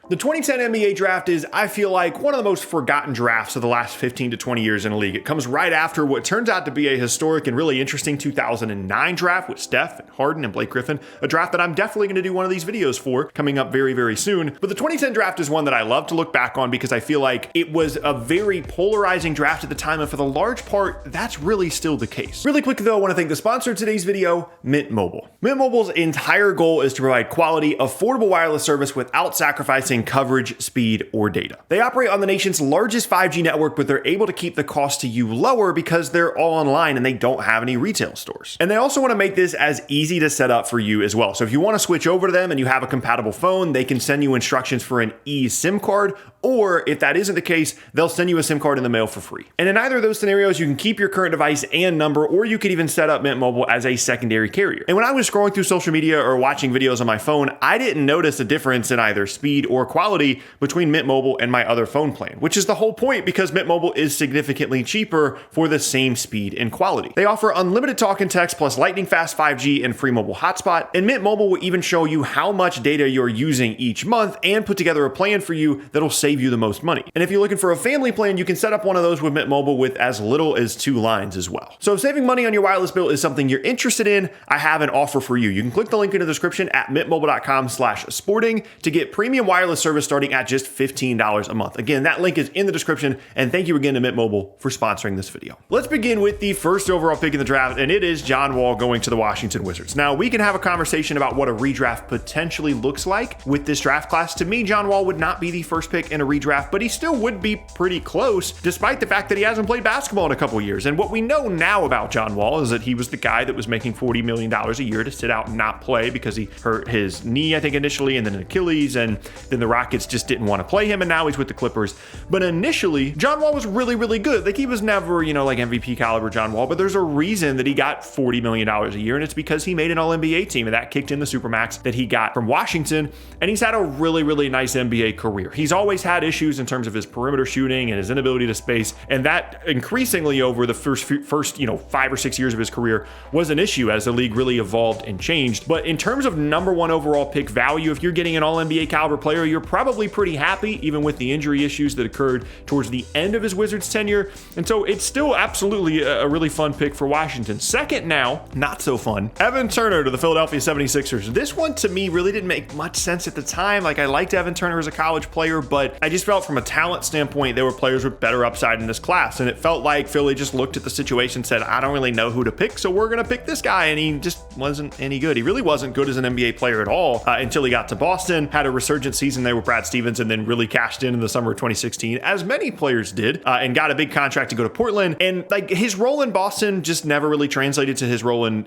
The 2010 NBA draft is, I feel like, one of the most forgotten drafts of the last 15 to 20 years in the league. It comes right after what turns out to be a historic and really interesting 2009 draft with Steph and Harden and Blake Griffin, a draft that I'm definitely going to do one of these videos for coming up very, very soon. But the 2010 draft is one that I love to look back on because I feel like it was a very polarizing draft at the time, and for the large part, that's really still the case. Really quick though, I want to thank the sponsor of today's video, Mint Mobile. Mint Mobile's entire goal is to provide quality, affordable wireless service without sacrificing coverage, speed, or data. They operate on the nation's largest 5G network, but they're able to keep the cost to you lower because they're all online and they don't have any retail stores. And they also want to make this as easy to set up for you as well. So if you want to switch over to them and you have a compatible phone, they can send you instructions for an eSIM card, or if that isn't the case, they'll send you a SIM card in the mail for free. And in either of those scenarios, you can keep your current device and number, or you could even set up Mint Mobile as a secondary carrier. And when I was scrolling through social media or watching videos on my phone, I didn't notice a difference in either speed or quality between Mint Mobile and my other phone plan, which is the whole point because Mint Mobile is significantly cheaper for the same speed and quality. They offer unlimited talk and text plus lightning fast 5G and free mobile hotspot, and Mint Mobile will even show you how much data you're using each month and put together a plan for you that'll save you the most money. And if you're looking for a family plan, you can set up one of those with Mint Mobile with as little as 2 lines as well. So if saving money on your wireless bill is something you're interested in, I have an offer for you. You can click the link in the description at mintmobile.com/sporting to get premium wireless service starting at just $15 a month. Again, that link is in the description, and thank you again to Mint Mobile for sponsoring this video. Let's begin with the first overall pick in the draft, and it is John Wall going to the Washington Wizards. Now, we can have a conversation about what a redraft potentially looks like with this draft class. To me, John Wall would not be the first pick in a redraft, but he still would be pretty close, despite the fact that he hasn't played basketball in a couple years. And what we know now about John Wall is that he was the guy that was making $40 million a year to sit out and not play because he hurt his knee, I think, initially, and then an Achilles, and then the Rockets just didn't want to play him, and now he's with the Clippers. But initially, John Wall was really, really good. Like, he was never, like MVP caliber John Wall, but there's a reason that he got $40 million a year, and it's because he made an All-NBA team, and that kicked in the Supermax that he got from Washington, and he's had a really, really nice NBA career. He's always had issues in terms of his perimeter shooting and his inability to space, and that increasingly over the first 5 or 6 years of his career was an issue as the league really evolved and changed. But in terms of number one overall pick value, if you're getting an All-NBA caliber player, you're probably pretty happy, even with the injury issues that occurred towards the end of his Wizards tenure. And so it's still absolutely a really fun pick for Washington. Second now, not so fun, Evan Turner to the Philadelphia 76ers. This one to me really didn't make much sense at the time. Like, I liked Evan Turner as a college player, but I just felt from a talent standpoint, there were players with better upside in this class. And it felt like Philly just looked at the situation and said, I don't really know who to pick, so we're going to pick this guy. And he just wasn't any good. He really wasn't good as an NBA player at all until he got to Boston, had a resurgent season there with Brad Stevens, and then really cashed in the summer of 2016, as many players did, and got a big contract to go to Portland. And like, his role in Boston just never really translated to his role in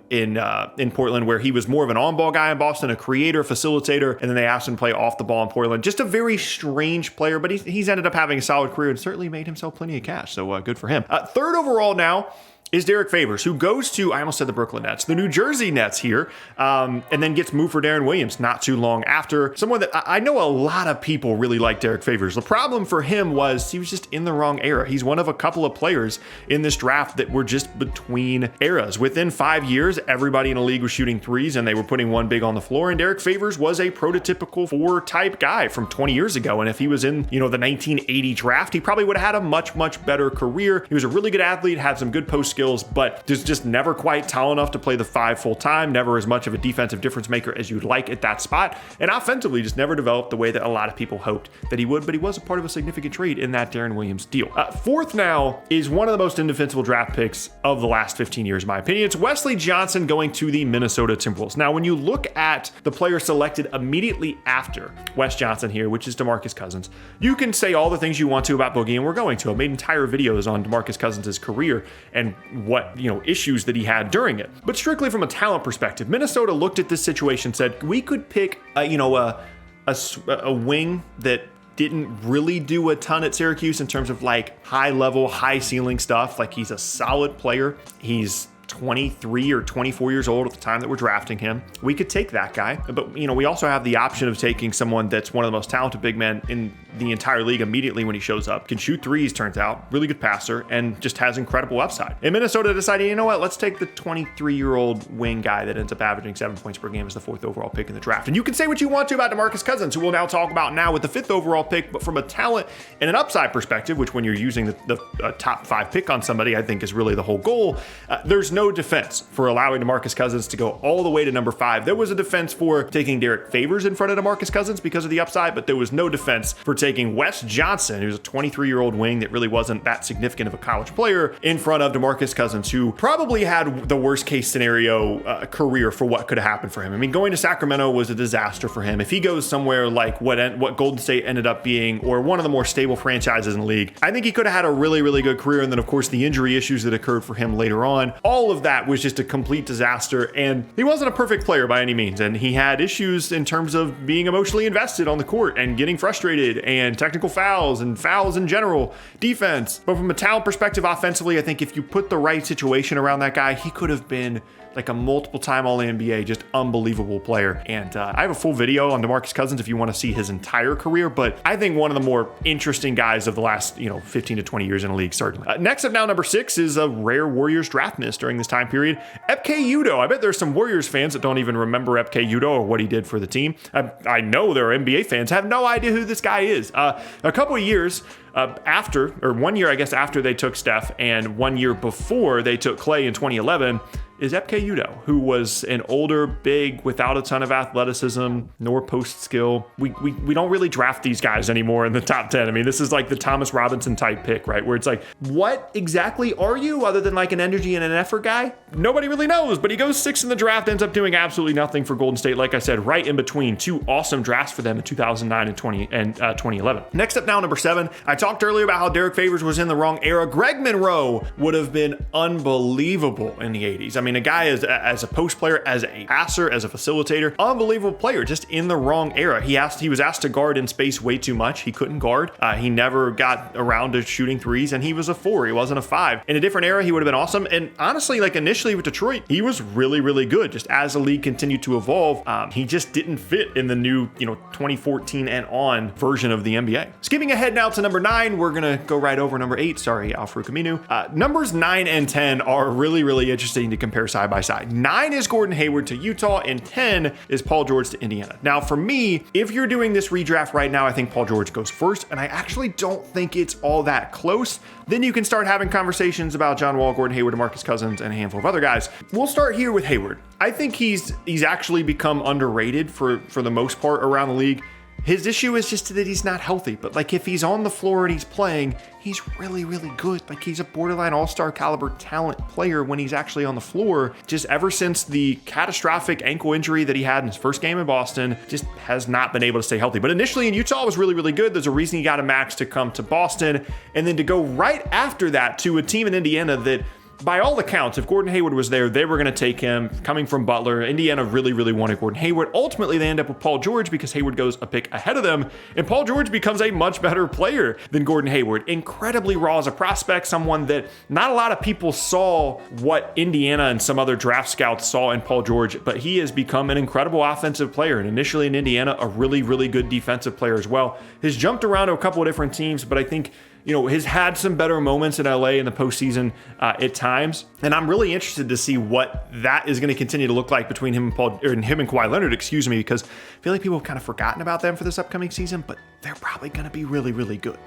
Portland, where he was more of an on-ball guy in Boston, a creator, facilitator, and then they asked him to play off the ball in Portland. Just a very strange player, but he's ended up having a solid career and certainly made himself plenty of cash, so good for him. Third overall now is Derek Favors, who goes to, I almost said the Brooklyn Nets, the New Jersey Nets here, and then gets moved for Darren Williams not too long after. Someone that I know a lot of people really like Derek Favors. The problem for him was he was just in the wrong era. He's one of a couple of players in this draft that were just between eras. Within 5 years, everybody in the league was shooting threes, and they were putting one big on the floor, and Derek Favors was a prototypical 4-type guy from 20 years ago. And if he was in, the 1980 draft, he probably would have had a much, much better career. He was a really good athlete, had some good post skills, but just never quite tall enough to play the 5 full time, never as much of a defensive difference maker as you'd like at that spot, and offensively just never developed the way that a lot of people hoped that he would, but he was a part of a significant trade in that Darren Williams deal. Fourth now is one of the most indefensible draft picks of the last 15 years, in my opinion. It's Wesley Johnson going to the Minnesota Timberwolves. Now, when you look at the player selected immediately after Wes Johnson here, which is DeMarcus Cousins, you can say all the things you want to about Boogie, and we're going to. I made entire videos on DeMarcus Cousins' career and what issues that he had during it. But strictly from a talent perspective, Minnesota looked at this situation and said, we could pick a wing that didn't really do a ton at Syracuse in terms of like high level, high ceiling stuff. Like, he's a solid player. He's 23 or 24 years old at the time that we're drafting him. We could take that guy, but we also have the option of taking someone that's one of the most talented big men in the entire league immediately when he shows up. Can shoot threes, turns out, really good passer, and just has incredible upside. And Minnesota decided, you know what, let's take the 23-year-old wing guy that ends up averaging 7 points per game as the 4th overall pick in the draft. And you can say what you want to about DeMarcus Cousins, who we'll now talk about now with the 5th overall pick, but from a talent and an upside perspective, which when you're using the top 5 pick on somebody, I think is really the whole goal, there's no defense for allowing DeMarcus Cousins to go all the way to number 5. There was a defense for taking Derek Favors in front of DeMarcus Cousins because of the upside, but there was no defense for taking Wes Johnson, who's a 23-year-old wing that really wasn't that significant of a college player, in front of DeMarcus Cousins, who probably had the worst case scenario career for what could have happened for him. I mean, going to Sacramento was a disaster for him. If he goes somewhere like what Golden State ended up being, or one of the more stable franchises in the league, I think he could have had a really, really good career. And then, of course, the injury issues that occurred for him later on, all of that was just a complete disaster. And he wasn't a perfect player by any means. And he had issues in terms of being emotionally invested on the court and getting frustrated, and technical fouls and fouls in general, defense. But from a talent perspective, offensively, I think if you put the right situation around that guy, he could have been like a multiple-time All-NBA, just unbelievable player. And I have a full video on DeMarcus Cousins if you want to see his entire career, but I think one of the more interesting guys of the last 15 to 20 years in the league, certainly. Next up now, number 6 is a rare Warriors draft miss during this time period. Epke Udoh. I bet there's some Warriors fans that don't even remember Epke Udoh or what he did for the team. I know there are NBA fans have no idea who this guy is. A couple of years after, or 1 year, I guess, after they took Steph, and 1 year before they took Clay in 2011, is Epke Udoh, who was an older big without a ton of athleticism nor post skill. We don't really draft these guys anymore in the top 10. I mean, this is like the Thomas Robinson type pick, right? Where it's like, what exactly are you other than like an energy and an effort guy? Nobody really knows, but he goes 6th in the draft, ends up doing absolutely nothing for Golden State. Like I said, right in between 2 awesome drafts for them in 2009 and 2011. Next up now, number 7. I talked earlier about how Derek Favors was in the wrong era. Greg Monroe would have been unbelievable in the 80s. I mean, a guy as a post player, as a passer, as a facilitator, unbelievable player, just in the wrong era. He was asked to guard in space way too much. He couldn't guard. He never got around to shooting threes, and he was a 4. He wasn't a 5. In a different era, he would have been awesome. And honestly, like initially with Detroit, he was really, really good. Just as the league continued to evolve, he just didn't fit in the new, 2014 and on version of the NBA. Skipping ahead now to number 9, we're gonna go right over number 8. Sorry, Al-Farouq Aminu. Numbers 9 and 10 are really, really interesting to compare side by side. 9 is Gordon Hayward to Utah, and 10 is Paul George to Indiana. Now, for me, if you're doing this redraft right now, I think Paul George goes first, and I actually don't think it's all that close. Then you can start having conversations about John Wall, Gordon Hayward, DeMarcus Cousins, and a handful of other guys. We'll start here with Hayward. I think he's actually become underrated for the most part around the league. His issue is just that he's not healthy, but like if he's on the floor and he's playing, he's really, really good. Like he's a borderline all-star caliber talent player when he's actually on the floor. Just ever since the catastrophic ankle injury that he had in his first game in Boston, just has not been able to stay healthy. But initially in Utah was really, really good. There's a reason he got a max to come to Boston, and then to go right after that to a team in Indiana that, by all accounts, if Gordon Hayward was there, they were going to take him. Coming from Butler, Indiana really, really wanted Gordon Hayward. Ultimately, they end up with Paul George because Hayward goes a pick ahead of them, and Paul George becomes a much better player than Gordon Hayward. Incredibly raw as a prospect, someone that not a lot of people saw what Indiana and some other draft scouts saw in Paul George, but he has become an incredible offensive player, and initially in Indiana, a really, really good defensive player as well. Has jumped around to a couple of different teams, but I think has had some better moments in LA in the postseason at times. And I'm really interested to see what that is going to continue to look like between him and Kawhi Leonard, because I feel like people have kind of forgotten about them for this upcoming season, but they're probably going to be really, really good.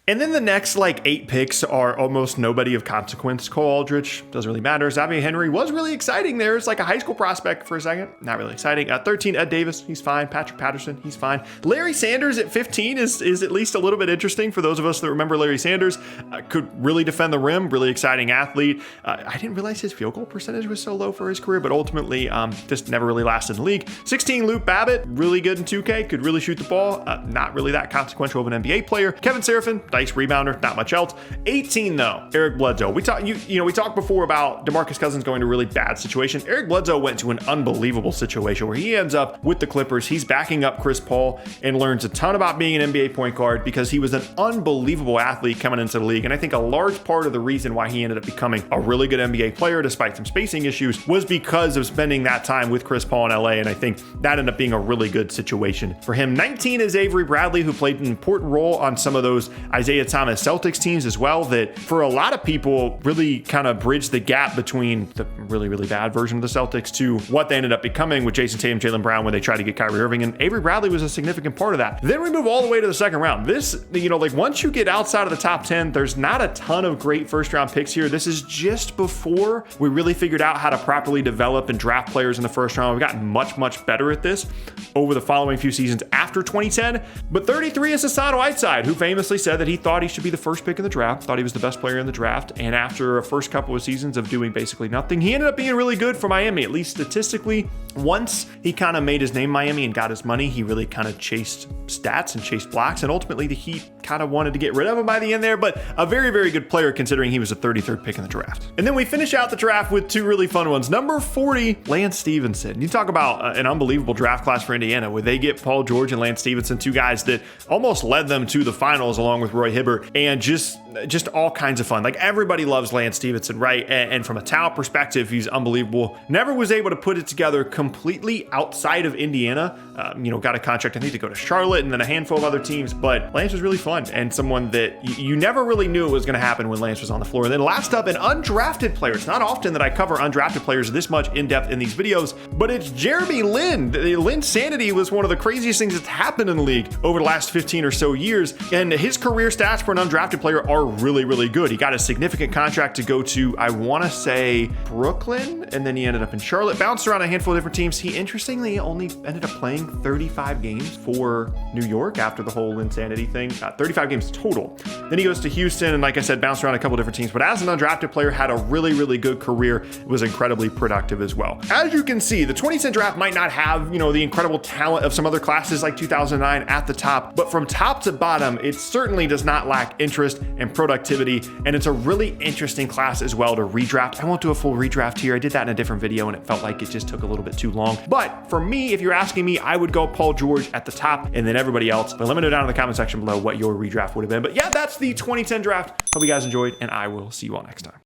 And then the next 8 picks are almost nobody of consequence. Cole Aldrich, doesn't really matter. Xavier Henry was really exciting there. It's like a high school prospect for a second. Not really exciting. 13, Ed Davis, he's fine. Patrick Patterson, he's fine. Larry Sanders at 15 is at least a little bit interesting for those of us that remember Larry Sanders. Could really defend the rim, really exciting athlete. I didn't realize his field goal percentage was so low for his career, but ultimately just never really lasted in the league. 16, Luke Babbitt, really good in 2K, could really shoot the ball. Not really that consequential of an NBA player. Kevin Seraphin, Nice rebounder, not much else. 18 though, Eric Bledsoe. We talked before about DeMarcus Cousins going to a really bad situation. Eric Bledsoe went to an unbelievable situation where he ends up with the Clippers. He's backing up Chris Paul and learns a ton about being an NBA point guard because he was an unbelievable athlete coming into the league. And I think a large part of the reason why he ended up becoming a really good NBA player despite some spacing issues was because of spending that time with Chris Paul in LA. And I think that ended up being a really good situation for him. 19 is Avery Bradley, who played an important role on some of those Isaiah Thomas Celtics teams as well, that for a lot of people really kind of bridged the gap between the really, really bad version of the Celtics to what they ended up becoming with Jason Tatum, Jaylen Brown when they tried to get Kyrie Irving. And Avery Bradley was a significant part of that. Then we move all the way to the second round. This, like once you get outside of the top 10, there's not a ton of great first round picks here. This is just before we really figured out how to properly develop and draft players in the first round. We've gotten much, much better at this over the following few seasons after 2010. But 33 is Hassan Whiteside, who famously said that he thought he should be the first pick in the draft, thought he was the best player in the draft. And after a first couple of seasons of doing basically nothing, he ended up being really good for Miami, at least statistically. Once he kind of made his name in Miami and got his money, he really kind of chased stats and chased blocks. And ultimately the Heat kind of wanted to get rid of him by the end there, but a very, very good player considering he was a 33rd pick in the draft. And then we finish out the draft with two really fun ones. Number 40, Lance Stephenson. You talk about an unbelievable draft class for Indiana, where they get Paul George and Lance Stephenson, two guys that almost led them to the finals along with Roy Hibbert, and just all kinds of fun. Like everybody loves Lance Stephenson, right? And from a talent perspective, he's unbelievable. Never was able to put it together completely outside of Indiana. Got a contract, I think, to go to Charlotte and then a handful of other teams, but Lance was really fun and someone that you never really knew it was going to happen when Lance was on the floor. And then last up, an undrafted player. It's not often that I cover undrafted players this much in depth in these videos, but it's Jeremy Lin. Lin's sanity was one of the craziest things that's happened in the league over the last 15 or so years. And his career stats for an undrafted player are really, really good. He got a significant contract to go to, I want to say, Brooklyn, and then he ended up in Charlotte, bounced around a handful of different teams. He interestingly only ended up playing 35 games for New York after the whole insanity thing, 35 games total. Then he goes to Houston and, like I said, bounced around a couple different teams, but as an undrafted player, had a really, really good career, was incredibly productive as well. As you can see, the 2010 draft might not have, the incredible talent of some other classes like 2009 at the top, but from top to bottom, it certainly does not lack interest and productivity, and it's a really interesting class as well to redraft. I won't do a full redraft here. I did that in a different video and it felt like it just took a little bit too long. But for me, if you're asking me, I would go Paul George at the top and then everybody else. But let me know down in the comment section below what your redraft would have been. But yeah, that's the 2010 draft. Hope you guys enjoyed, and I will see you all next time.